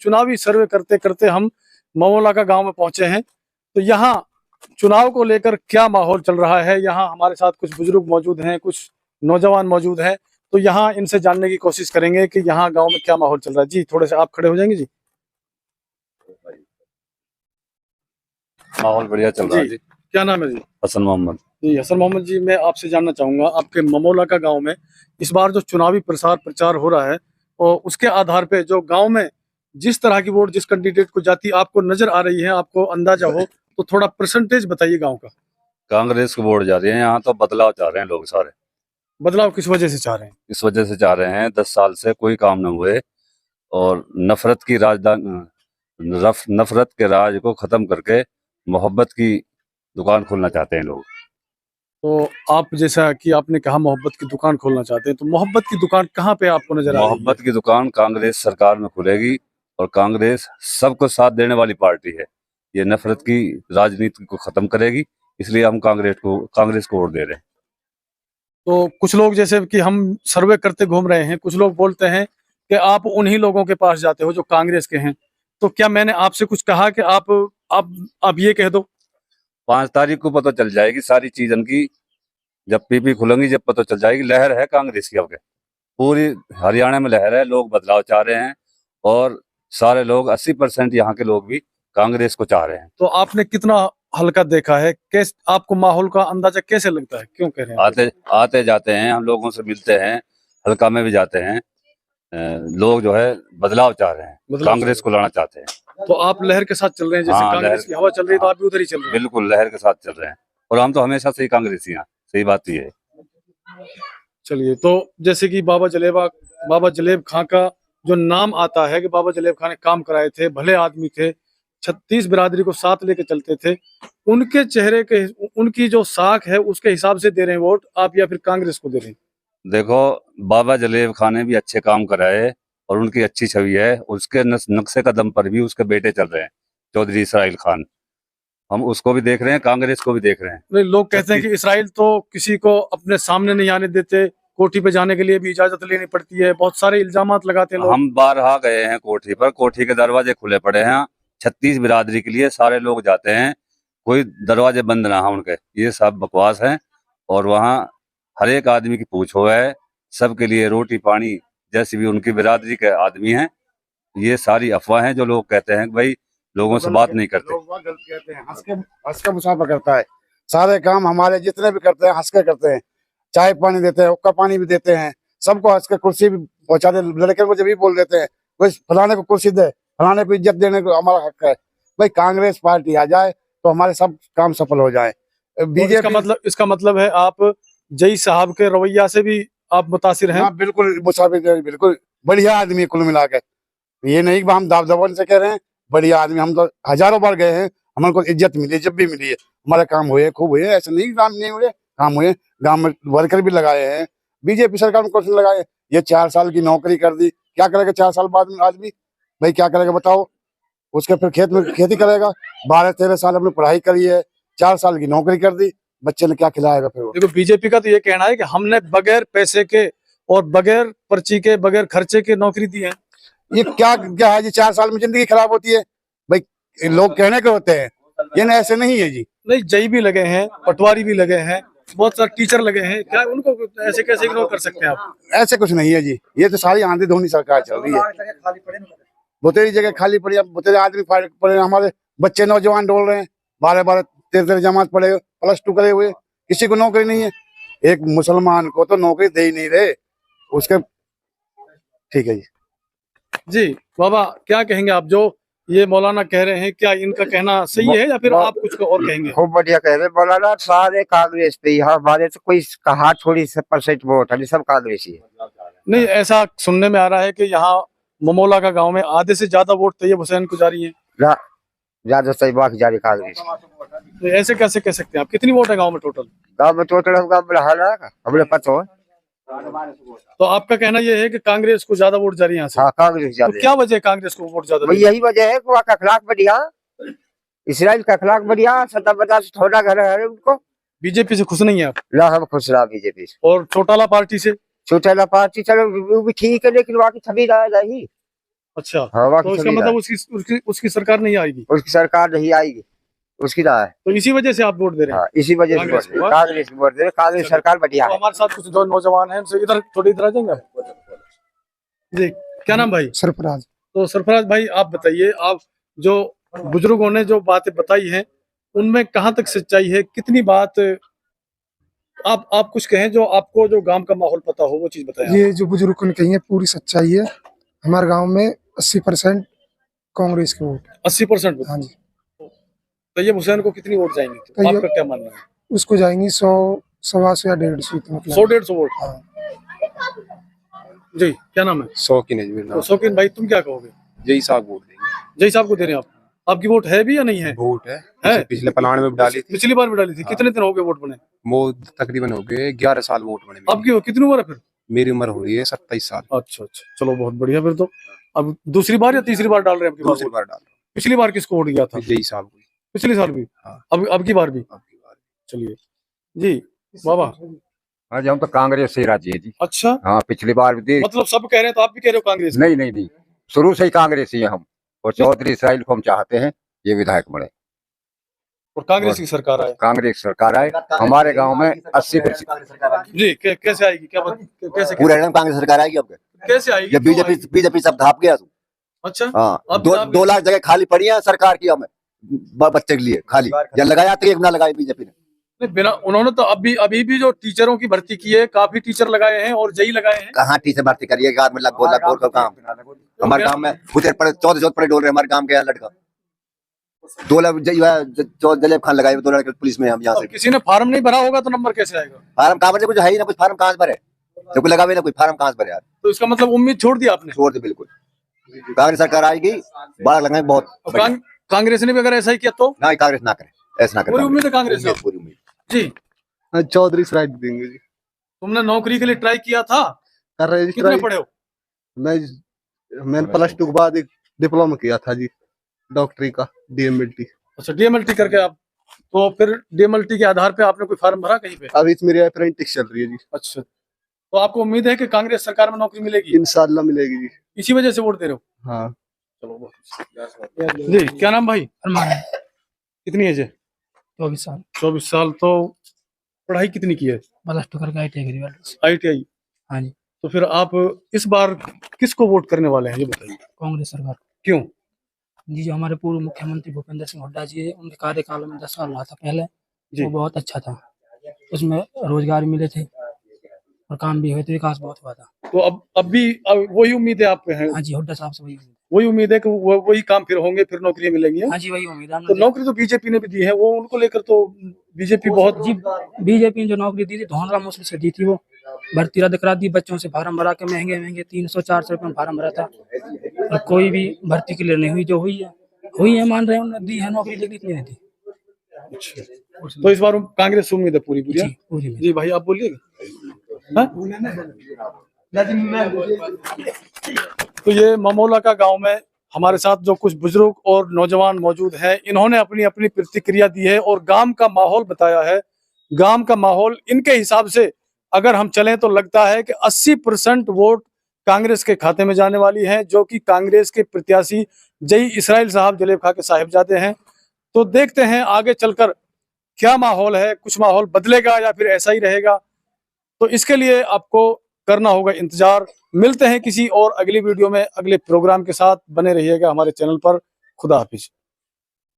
चुनावी सर्वे करते करते हम ममोला का गांव में पहुंचे हैं। तो यहाँ चुनाव को लेकर क्या माहौल चल रहा है, यहाँ हमारे साथ कुछ बुजुर्ग मौजूद हैं, कुछ नौजवान मौजूद हैं। तो यहाँ इनसे जानने की कोशिश करेंगे कि यहाँ गांव में क्या माहौल चल रहा है। जी थोड़े से आप खड़े हो जाएंगे। जी माहौल बढ़िया चल रहा है जी। क्या नाम है जी? हसन मोहम्मद। जी हसन मोहम्मद जी, मैं आपसे जानना चाहूंगा आपके ममोला का गांव में इस बार जो चुनावी प्रचार हो रहा है और उसके आधार पे जो गांव में जिस तरह की वोट जिस कैंडिडेट को जाती आपको नजर आ रही है, आपको अंदाजा हो, तो थोड़ा परसेंटेज बताइए गांव का। कांग्रेस को वोट जा रही है, यहाँ तो बदलाव चाह रहे हैं लोग सारे। बदलाव किस वजह से चाह रहे हैं? इस वजह से चाह रहे हैं 10 साल से कोई काम न हुए और नफरत की नफरत के राज को खत्म करके मोहब्बत की दुकान खोलना चाहते हैं लोग। तो आप जैसा कि आपने कहा मोहब्बत की दुकान खोलना चाहते हैं, तो मोहब्बत की दुकान कहाँ पे आपको नजर आ रही है? मोहब्बत की दुकान कांग्रेस सरकार में खुलेगी और कांग्रेस सबको साथ देने वाली पार्टी है। ये नफरत की राजनीति को खत्म करेगी, इसलिए हम कांग्रेस को वोट दे रहे हैं। तो कुछ लोग जैसे कि हम सर्वे करते घूम रहे हैं, कुछ लोग बोलते हैं कि आप उन्हीं लोगों के पास जाते हो जो कांग्रेस के हैं। तो क्या मैंने आपसे कुछ कहा कि आप ये कह दो? 5 तारीख को पता चल जाएगी सारी चीज इनकी, जब पीपी खुलेंगी जब पता चल जाएगी। लहर है कांग्रेस की, अब पूरी हरियाणा में लहर है, लोग बदलाव चाह रहे हैं और सारे लोग 80% यहाँ के लोग भी कांग्रेस को चाह रहे हैं। तो आपने कितना हल्का देखा है, कैसे आपको माहौल का अंदाजा कैसे लगता है, क्यों कह रहे हैं? आते जाते हैं, हम लोगों से मिलते हैं, हल्का में भी जाते हैं। लोग जो है बदलाव चाह रहे हैं, कांग्रेस को लाना चाहते हैं। तो आप लहर के साथ चल रहे हैं, जैसे कांग्रेस की हवा चल रही है तो आप भी उधर ही चल रहे हैं? बिल्कुल लहर के साथ चल रहे हैं और हम तो हमेशा से ही कांग्रेसी हैं, सही बात ये है। चलिए, तो जैसे कि बाबा जलेब खां का जो नाम आता है कि बाबा जलेब खां ने काम कराए थे, भले आदमी थे, 36 बिरादरी को साथ लेके चलते थे, उनके चेहरे के उनकी जो साख है उसके हिसाब से दे रहे हैं वोट आप या फिर कांग्रेस को दे रहे हैं? देखो, बाबा जलेब खान ने भी अच्छे काम कराए और उनकी अच्छी छवि है, उसके नक्शे कदम पर भी उसके बेटे चल रहे हैं, चौधरी इसराइल खान। हम उसको भी देख रहे हैं, कांग्रेस को भी देख रहे हैं। नहीं, लोग कहते हैं कि इसराइल तो किसी को अपने सामने नहीं आने देते, कोठी पे जाने के लिए भी इजाजत लेनी पड़ती है, बहुत सारे इल्जामात लगाते हैं लोग। हम बारहा गए हैं कोठी पर, कोठी के दरवाजे खुले पड़े हैं 36 बिरादरी के लिए, सारे लोग जाते हैं, कोई दरवाजे बंद ना हो उनके। ये सब बकवास है और वहाँ हर एक आदमी की पूछ हो है, सबके लिए रोटी पानी, जैसे भी उनकी बिरादरी के आदमी हैं। ये सारी अफवाह हैं जो लोग कहते हैं भाई लोगों से बात नहीं करते। लोग गलत कहते हैं, हंस के मुसाफा करता है, सारे काम हमारे जितने भी करते हैं हंस के करते हैं, चाय पानी देते हैं, हुक्का पानी भी देते हैं, सबको हंस के कुर्सी भी पहुंचा दे। लड़के को जब भी बोल देते हैं कोई फलाने को कुर्सी दे, फलाने को इज्जत देने को हमारा हक है। भाई कांग्रेस पार्टी आ जाए तो हमारे सब काम सफल हो जाए। बीजेपी इसका मतलब है आप जई साहब के रवैया से भी आप मुतासिर हैं? हाँ बिल्कुल मुसाफिर, बिल्कुल बढ़िया आदमी कुल मिला के। ये नहीं कि हम दाव से कह रहे हैं, बढ़िया आदमी। हम तो हजारों बार गए हैं, हमारे को इज्जत मिली, जब भी मिली है हमारे काम हुए, खूब हुए। ऐसा नहीं काम नहीं हुए, काम हुए। गांव में वर्कर भी लगाए हैं, बीजेपी सरकार में क्वेश्चन लगाए। ये 4 साल की नौकरी कर दी, क्या करेगा 4 साल बाद में आदमी? भाई क्या करेगा बताओ? उसके फिर खेत में खेती करेगा। 12-13 साल हमने पढ़ाई करी है, 4 साल की नौकरी कर दी, बच्चे ने क्या खिलाएगा फिर? देखो, बीजेपी का तो ये कहना है कि हमने बगैर पैसे के और बगैर पर्ची के, बगैर खर्चे के नौकरी दी है। ये क्या है जी? 4 साल में जिंदगी खराब होती है भाई, लोग कहने के होते हैं, ये ना ऐसे नहीं है जी। नहीं, जई भी लगे हैं, पटवारी भी लगे हैं, बहुत सारे टीचर लगे हैं, क्या उनको ऐसे कैसे इग्नोर कर सकते हैं आप? ऐसे कुछ नहीं है जी, ये तो सारी आंधी धोनी सरकार चल रही है। बतेरी जगह खाली पड़ी, बतेरे आदमी पड़े, हमारे बच्चे नौजवान डोल रहे हैं, 12-13 जमात पढ़े, +2 करे हुए, किसी को नौकरी नहीं है। एक मुसलमान को तो नौकरी दे ही नहीं रहे उसके। ठीक है जी। जी बाबा, क्या कहेंगे आप? जो ये मौलाना कह रहे हैं, क्या इनका कहना सही है या फिर आप कुछ और कहेंगे? खूब बढ़िया कह रहे मौलाना, सारे कांग्रेस पे। यहाँ हमारे तो कोई कहा थोड़ी % वोट है, सब कांग्रेस ही है। नहीं, ऐसा सुनने में आ रहा है कि यहाँ ममोला का गांव में आधे से ज्यादा वोट तैयब हुसैन को जारी है। ज्यादा सही बात जारी कांग्रेस। तो ऐसे कैसे कह सकते हैं आप? कितनी वोट है गांव में टोटल? गाँव में टोटल हमने पता हो। तो आपका कहना यह है कि कांग्रेस को ज्यादा वोट जारी है यहाँ से? हाँ कांग्रेस ज्यादा। तो क्या वजह है कांग्रेस को वोट ज्यादा? यही वजह है कि वहाँ का अखलाक बढ़िया, इसराइल का अखलाक बढ़िया, सत्ता से थोड़ा घर है उनको। बीजेपी से खुश नहीं है आप? ना, हम खुश रहा बीजेपी से। और चौटाला पार्टी से? चौटाला पार्टी चलो वो भी ठीक है, लेकिन वहाँ की छवि रही। अच्छा, हवा तो की इसका सभी मतलब राय। उसकी सरकार नहीं आएगी, उसकी सरकार नहीं आएगी, उसकी राय है। तो इसी वजह से आप वोट दे रहे हैं। हाँ, इसी वजह से कांग्रेस वोट दे, को, कांग्रेस को वोट दे, कांग्रेस सरकार बढ़िया तो है। हमारे साथ कुछ जो नौजवान हैं उनसे इधर थोड़ी इधर आ जाएंगे आप? जी, क्या नाम भाई? सरफराज। तो सरफराज भाई आप बताइए, आप जो बुजुर्गों ने जो बातें बताई हैं उनमें कहाँ तक सच्चाई है, कितनी बात आप कुछ कहें जो आपको जो गांव का माहौल पता हो वो चीज बताएं आप। ये जो बुजुर्ग ने कही है पूरी सच्चाई है। हमारे गांव में 80% कांग्रेस के वोट। 80%? हाँ जी। तैयब हुसैन को कितनी वोट जाएंगे, तो तैयब- आपका क्या मानना है? उसको जाएंगी 100, 125 या 150 इतना। 100-150 वोट? हाँ। जी, क्या नाम है? शौकीन है जी मेरा तो नाम। शौकीन भाई तुम क्या कहोगे? जय साहब वोट देंगे। जय साहब को दे रहे हैं आप? आपकी वोट है भी या नहीं है? वोट है, है? पिछले प्लान में भी डाली थी। पिछली बार भी डाली थी। हाँ। कितने दिन हो गए वोट बने? वो तकरीबन हो गए 11 साल वोट बने मेरे। अब की कितनी उम्र है फिर? मेरी उम्र हो रही है 27 साल। अच्छा अच्छा, चलो बहुत बढ़िया। फिर तो अब दूसरी बार या तीसरी बार डाल रहे हैं? दूसरी बार डाल रहा पिछली बार किसको वोट गया था? हूँ जय साहब को। पिछले साल भी? हाँ। अब की बार भी? अब की बार चलिए जी बाबा। हाँ जी, हम तो कांग्रेस से ही राजी है जी। अच्छा, हाँ, पिछली बार भी दी। मतलब सब कह रहे हैं तो आप भी कह रहे हो कांग्रेस? नहीं नहीं नहीं, शुरू से ही कांग्रेस ही है हम, और चौधरी इसराइल को हम चाहते हैं ये विधायक बने और कांग्रेस की सरकार आए। कांग्रेस सरकार आए हमारे गांव में 80%। जी कैसे आएगी, क्या कैसे पूरा एकदम कांग्रेस सरकार आएगी अब। कैसे आएगी? जब बीजेपी सब धाप गया तू। अच्छा, हाँ, अब 2 लाख जगह खाली पड़ी है सरकार की हमें बच्चे के लिए खाली, या लगाया तो एक ना लगाई बीजेपी ने। बिना उन्होंने तो अभी भी जो टीचरों की भर्ती की है, काफी टीचर लगाए हैं और जई लगाए हैं। कहाँ टीचर भर्ती करिए, गांव में लगभग का काम। हमारे गांव में उधर पड़े 14 पड़े डोल रहे, हमारे गांव के यहाँ लड़का 2 लाख जलेब खान लगाए 2 लाख पुलिस में। हम यहाँ से किसी ने फार्म नहीं भरा होगा तो नंबर कैसे आएगा? फार्म कहाँ से, कुछ है ही ना, कुछ फार्म कहाँ से भरे, जो कोई लगावे ना, कोई फार्म कहाँ से भरे यार। तो इसका मतलब उम्मीद छोड़ दी आपने? छोड़ दे बिल्कुल, कांग्रेस सरकार आएगी, बाढ़ लगाए बहुत। कांग्रेस ने भी अगर ऐसा ही किया तो? ना कांग्रेस ना करे, ऐसा ना करे। पूरी उम्मीद है कांग्रेस से? पूरी उम्मीद। जी, चौधरी इसराइल देंगे जी। तुमने नौकरी के लिए ट्राई किया था? कर रहे कितने पढ़े हो? मैंने +2 के बाद एक डिप्लोमा किया था जी, डॉक्टरी का, DMLT। अच्छा, डीएमएलटी करके आप, तो फिर डीएमएलटी के आधार पे आपने कोई फार्म भरा कहीं पे? अभी मेरी अप्रेंटिस चल रही है जी। अच्छा, तो आपको उम्मीद है कि कांग्रेस सरकार में नौकरी मिलेगी? इंशाल्लाह मिलेगी जी। इसी वजह से वोट दे रहे हो? हाँ। चलो जी, क्या नाम भाई? कितनी एज है? 24 साल। 24 साल। तो पढ़ाई कितनी की है? +2 करके ITI ITI? हाँ जी। तो फिर आप इस बार किसको वोट करने वाले हैं ये बताइए? कांग्रेस सरकार। क्यों? जी, जो हमारे पूर्व मुख्यमंत्री भूपेंद्र सिंह हुड्डा जी है, उनके कार्यकाल में 10 साल रहा था पहले, जी। वो बहुत अच्छा था, उसमें रोजगार मिले थे और काम भी हुए थे, विकास बहुत हुआ था। तो अब भी वही उम्मीद है आप पे है? हाँ जी, हुड्डा साहब से वही उम्मीद है कि वही काम फिर होंगे, फिर नौकरियां मिलेंगी? हाँ जी, वही उम्मीद है। तो नौकरी तो बीजेपी ने भी दी है, वो उनको लेकर तो बीजेपी बहुत जी, बीजेपी ने जो नौकरी दी थी धोनराम मुश्किल से दी थी, वो भर्ती रद्द करा दी, बच्चों से फार्म भरा के महंगे 300-400 रुपये में फार्म भरा था, और कोई भी भर्ती क्लियर नहीं हुई। जो हुई है मान रहे हैं, उन्होंने दी है नौकरी, लेकिन इतनी नहीं दी। तो इस बार कांग्रेस से उम्मीद है पूरी? जी, पूरी में। जी भाई आप बोलिएगा। तो ये ममोला का गांव में हमारे साथ जो कुछ बुजुर्ग और नौजवान मौजूद हैं, इन्होंने अपनी अपनी प्रतिक्रिया दी है और गांव का माहौल बताया है। गांव का माहौल इनके हिसाब से अगर हम चलें तो लगता है कि 80% वोट कांग्रेस के खाते में जाने वाली हैं, जो कि कांग्रेस के प्रत्याशी जई इसराइल साहब जलेब खा के साहिबजादे हैं। तो देखते हैं आगे चलकर क्या माहौल है, कुछ माहौल बदलेगा या फिर ऐसा ही रहेगा। तो इसके लिए आपको करना होगा इंतजार। मिलते हैं किसी और अगली वीडियो में, अगले प्रोग्राम के साथ। बने रहिएगा हमारे चैनल पर। खुदा हाफिज।